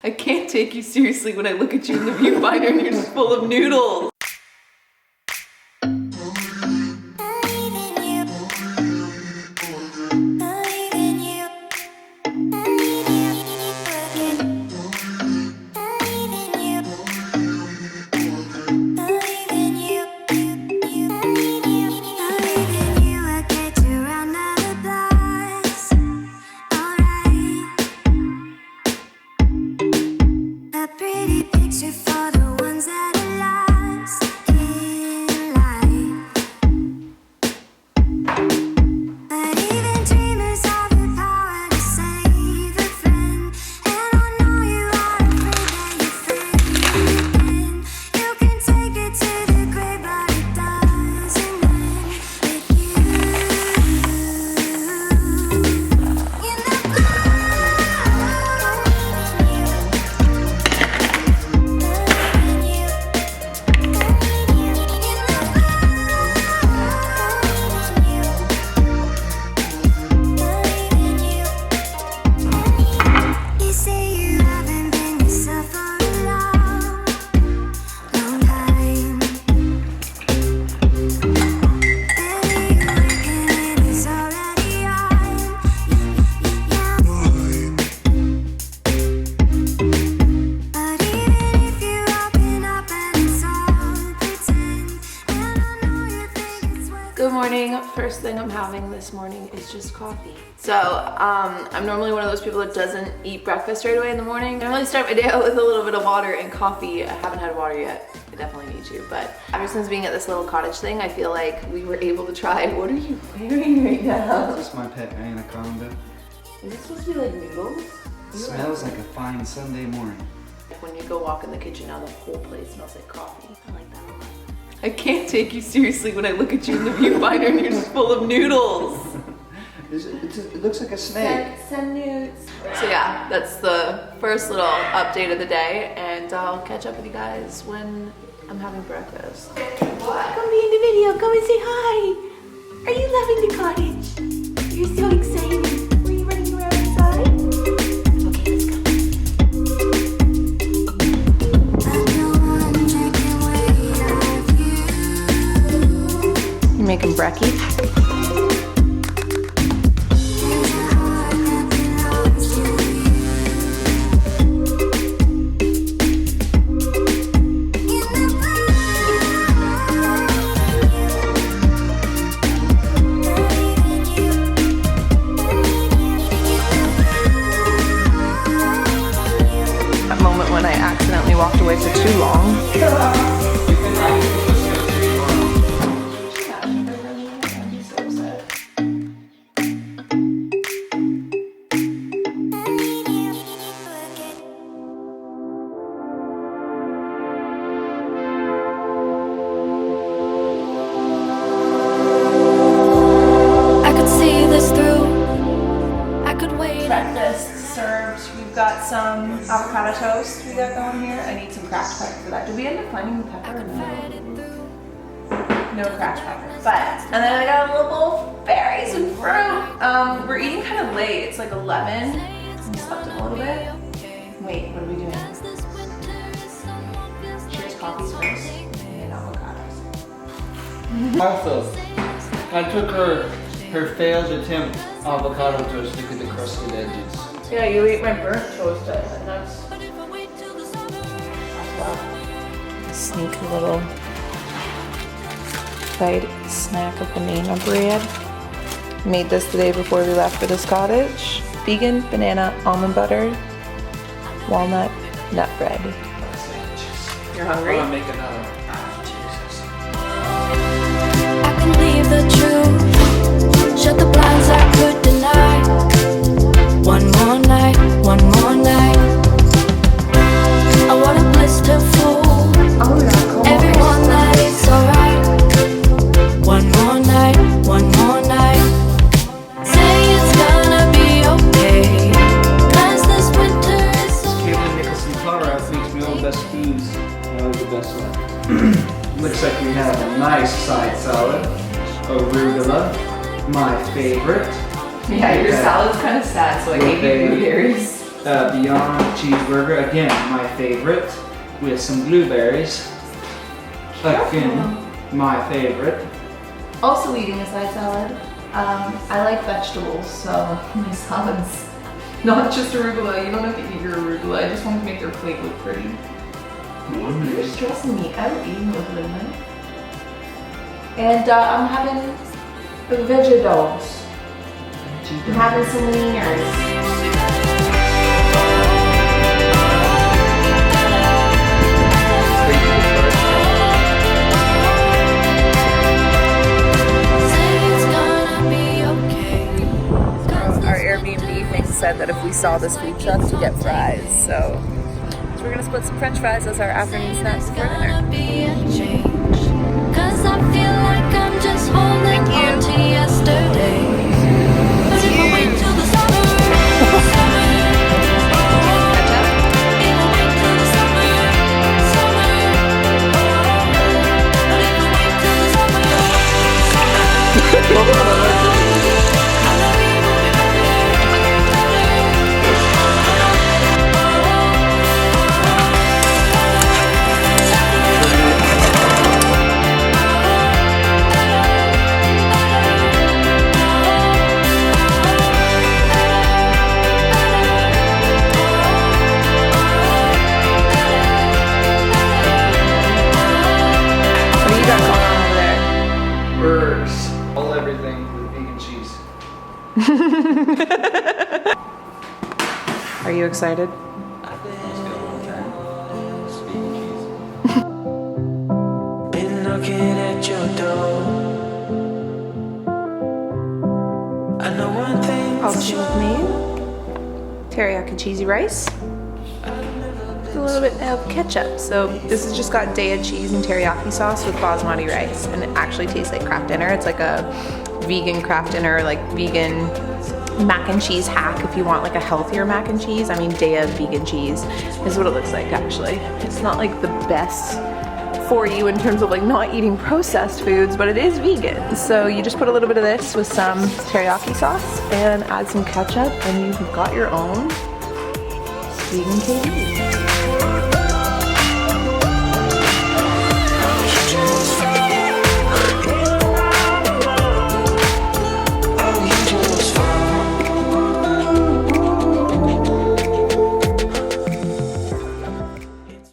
I can't take you seriously when I look at you in the viewfinder and you're just full of noodles. Good morning. First thing I'm having this morning is just coffee. So I'm normally one of those people that doesn't eat breakfast right away in the morning. I normally start my day out with a little bit of water and coffee. I haven't had water yet. I definitely need to, but ever since being at this little cottage thing, I feel like we were able to try. What are you wearing right now? This is my pet anaconda. Is this supposed to be like noodles? It smells like a fine Sunday morning. When you go walk in the kitchen now, the whole place smells like coffee. I like that a lot. I can't take you seriously when I look at you in the viewfinder and you're just full of noodles. It looks like a snake. Send nudes. So yeah, that's the first little update of the day, and I'll catch up with you guys when I'm having breakfast. What? Come be in the video. Come and say hi. Are you loving the cottage? You're so excited. Were you running around inside? Okay, let's go. You making brekkie? Walked away for too long. I could see this through. I could wait. Breakfast served. We've got some avocado toast we got going here. I need some cracked pepper for that. Did we end up finding the pepper? No cracked pepper. But, and then I got a little bowl of berries and fruit. We're eating kind of late. It's like 11. We slept a little bit. Wait, what are we doing? Cheers, coffees first. And avocados. Martha, I took her failed attempt avocado toast. Look at the crusted edges. Yeah, you ate my burnt toast and that's wow. Sneaky little fried snack of banana bread. Made this the day before we left for this cottage. Vegan, banana, almond butter, walnut, nut bread. You're hungry? I'll make another. I can leave the truth, shut the blinds I could deny. One more night, one more night. I want a blister full. Everyone that it's alright. One more night, one more night. Say it's gonna be okay. 'Cause this winter is so Kalyn Nicholson flower out makes me all best foods. That was the best one. Looks like we have a nice side salad. Arugula, my favorite. Yeah, your salad's kind of sad, so I gave you blueberries. Beyond cheeseburger, again my favorite, with some blueberries. Again, my favorite. Also eating a side salad. I like vegetables, so my salad's not just arugula. You don't have to eat your arugula. I just want to make their plate look pretty. You're stressing me out eating with lemon. And I'm having veggie dogs. I'm having some wieners. Said that if we saw this food truck to get fries, so we're gonna split some French fries as our afternoon snacks for dinner. Cause I feel like I'm just holding on to yesterday. But if I wait till the summer, if I wait till the summer, but if I wait till the summer, Are you excited? Been knocking at your door. I know one thing. Also with me, teriyaki cheesy rice. With a little bit of ketchup. So this has just got Daya cheese and teriyaki sauce with basmati rice, and it actually tastes like Kraft Dinner. It's like a vegan Kraft Dinner, like vegan mac and cheese hack if you want like a healthier mac and cheese. I mean, Daya vegan cheese is what it looks like actually. It's not like the best for you in terms of like not eating processed foods, but it is vegan. So you just put a little bit of this with some teriyaki sauce and add some ketchup and you've got your own vegan KD.